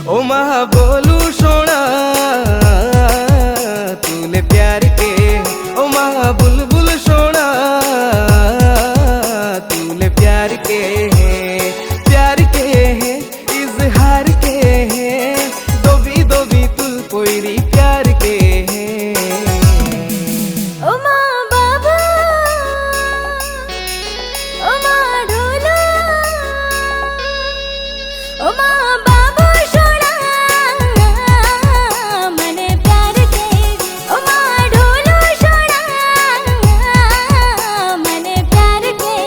ओ माँ बोलू सोना तूने प्यार के, ओ माँ बुलबुल सोना तूने प्यार के हैं इजहार के हैं दो भी तू कोई प्यार के हैं। ओ माँ बाबा ओ माँ ढोला ओ माँ बाबा सोना मने प्यार के, ओ माँ ढोला सोना मने प्यार के।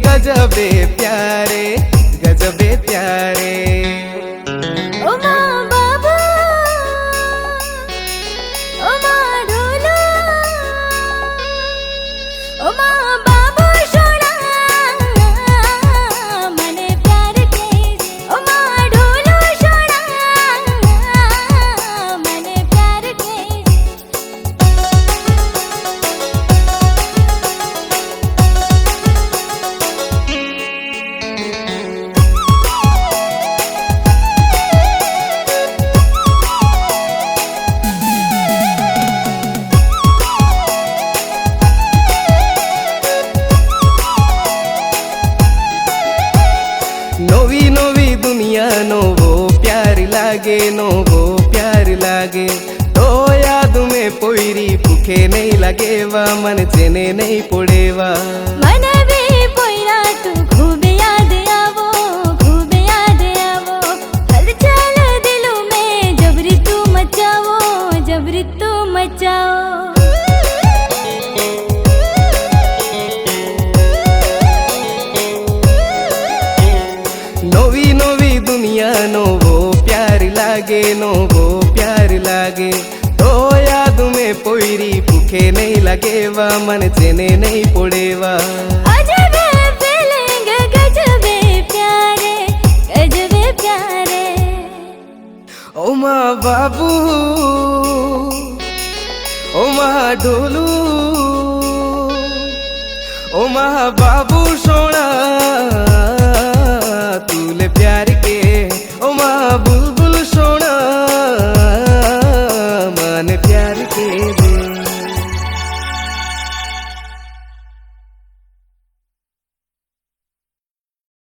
गजबे प्यारे गजबे प्यारे। ओ माँ बाबा ओ माँ ढोला ओ माँ बाबा सोना मने प्यार के, ओ माँ ढोला सोना मने प्यार के। नोवी नोवी दुनिया नोवो प्यार लागे, नोवो प्यार लागे तो याद में पोईरी भूखे नहीं लगेवा मन चेने नहीं पड़ेवा। मन भी पोईरा तू खूब याद आवो हलचल दिलों में जबरी तू मचाओ। नोवी नोवी दुनिया नोवो प्यार लागे, नोवो प्यार लागे तो याद में पोईरी भूखे नहीं लगेवा मन चेने नहीं पड़ेवा। अजबे फीलिंग गजबे प्यारे ओ माँ बाबू ओ माँ ढोलू ओ माँ बाबू